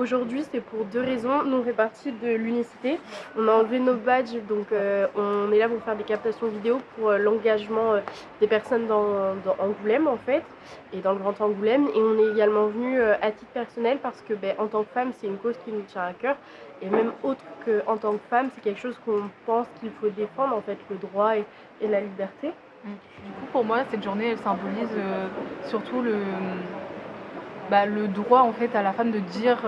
aujourd'hui, c'est pour 2 raisons. Nous, on fait partie de l'Unicité. On a enlevé nos badges, donc on est là pour faire des captations vidéo pour l'engagement des personnes dans Angoulême, en fait, et dans le Grand Angoulême. Et on est également venu à titre personnel parce que, en tant que femme, c'est une cause qui nous tient à cœur. Et même autre qu'en tant que femme, c'est quelque chose qu'on pense qu'il faut défendre, en fait, le droit et la liberté. Du coup, pour moi, cette journée, elle symbolise surtout le droit en fait à la femme de dire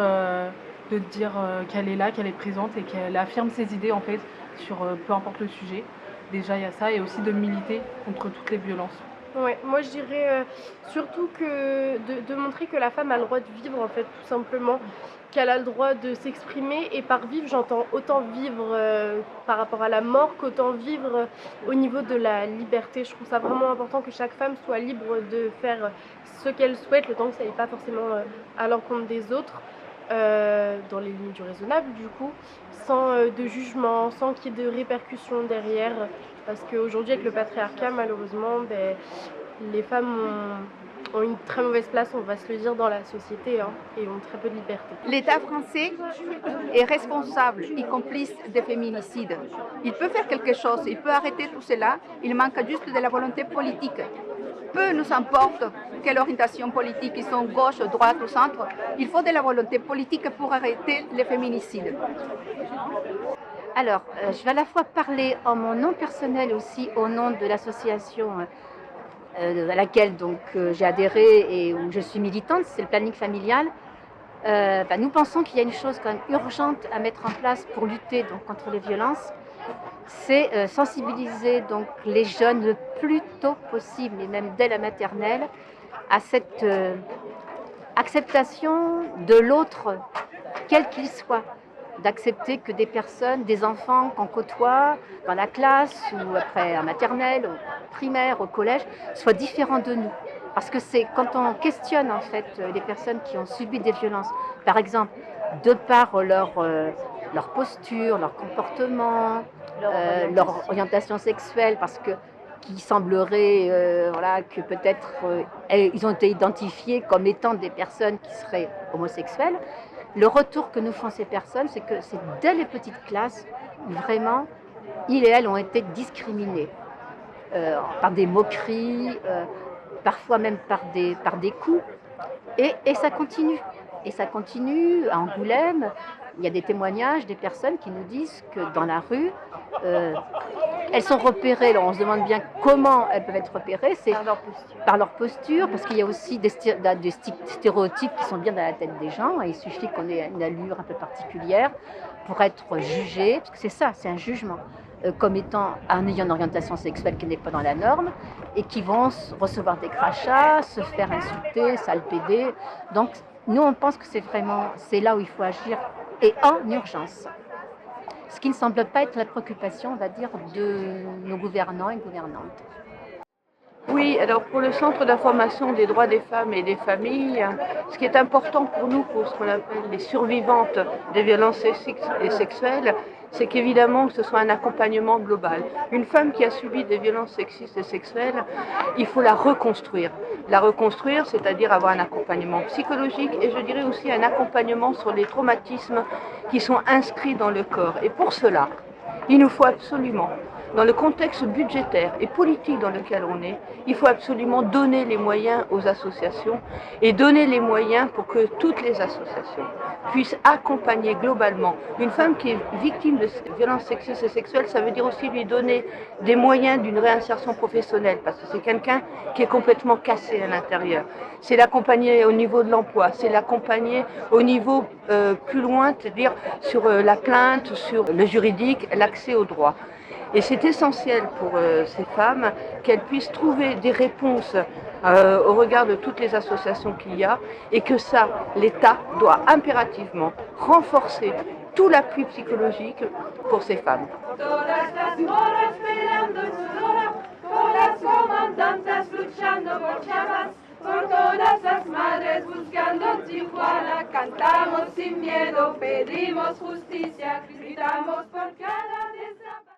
qu'elle est là, qu'elle est présente et qu'elle affirme ses idées en fait sur peu importe le sujet. Déjà, il y a ça et aussi de militer contre toutes les violences. Ouais, moi je dirais surtout que de montrer que la femme a le droit de vivre en fait, tout simplement, qu'elle a le droit de s'exprimer. Et par vivre, j'entends autant vivre par rapport à la mort qu'autant vivre au niveau de la liberté. Je trouve ça vraiment important que chaque femme soit libre de faire ce qu'elle souhaite, le temps que ça n'aille pas forcément à l'encontre des autres, dans les limites du raisonnable du coup, sans de jugement, sans qu'il y ait de répercussions derrière. Parce qu'aujourd'hui, avec le patriarcat, malheureusement, les femmes ont une très mauvaise place, on va se le dire, dans la société, et ont très peu de liberté. L'État français est responsable et complice des féminicides. Il peut faire quelque chose, il peut arrêter tout cela, il manque juste de la volonté politique. Peu nous importe quelle orientation politique, ils sont gauche, droite ou centre, il faut de la volonté politique pour arrêter les féminicides. Alors, je vais à la fois parler en mon nom personnel et aussi au nom de l'association à laquelle j'ai adhéré et où je suis militante, c'est le planning familial. Nous pensons qu'il y a une chose quand même urgente à mettre en place pour lutter contre les violences, c'est sensibiliser les jeunes le plus tôt possible, et même dès la maternelle, à cette acceptation de l'autre, quel qu'il soit. D'accepter que des personnes, des enfants qu'on côtoie dans la classe ou après en maternelle, au primaire, au collège, soient différents de nous. Parce que c'est quand on questionne en fait les personnes qui ont subi des violences, par exemple, de par leur posture, leur comportement, leur orientation sexuelle, parce que qui semblerait que peut-être ils ont été identifiés comme étant des personnes qui seraient homosexuelles. Le retour que nous font ces personnes, c'est que c'est dès les petites classes, vraiment, ils et elles ont été discriminés par des moqueries, parfois même par des coups. Et ça continue. Et ça continue à Angoulême. Il y a des témoignages des personnes qui nous disent que dans la rue, elles sont repérées. Alors on se demande bien comment elles peuvent être repérées. C'est par leur posture, parce qu'il y a aussi des stéréotypes qui sont bien dans la tête des gens. Il suffit qu'on ait une allure un peu particulière pour être jugé, parce que c'est ça, c'est un jugement, comme en ayant une orientation sexuelle qui n'est pas dans la norme, et qui vont recevoir des crachats, se faire insulter, salpéder. Donc nous on pense que c'est là où il faut agir, et en urgence. Ce qui ne semble pas être la préoccupation, on va dire, de nos gouvernants et gouvernantes. Oui, alors pour le Centre d'information des droits des femmes et des familles, ce qui est important pour nous, pour ce qu'on appelle les survivantes des violences sexuelles, c'est qu'évidemment que ce soit un accompagnement global. Une femme qui a subi des violences sexistes et sexuelles, il faut la reconstruire. La reconstruire, c'est-à-dire avoir un accompagnement psychologique et je dirais aussi un accompagnement sur les traumatismes qui sont inscrits dans le corps. Et pour cela, il nous faut absolument, dans le contexte budgétaire et politique dans lequel on est, il faut absolument donner les moyens aux associations et donner les moyens pour que toutes les associations puissent accompagner globalement une femme qui est victime de violences sexistes et sexuelles. Ça veut dire aussi lui donner des moyens d'une réinsertion professionnelle, parce que c'est quelqu'un qui est complètement cassé à l'intérieur. C'est l'accompagner au niveau de l'emploi, c'est l'accompagner au niveau plus loin, c'est-à-dire sur la plainte, sur le juridique, l'accès au droit. Et c'est essentiel pour ces femmes qu'elles puissent trouver des réponses au regard de toutes les associations qu'il y a, et que ça, l'État doit impérativement renforcer tout l'appui psychologique pour ces femmes. Por todas las madres buscando Tijuana, cantamos sin miedo, pedimos justicia, gritamos por cada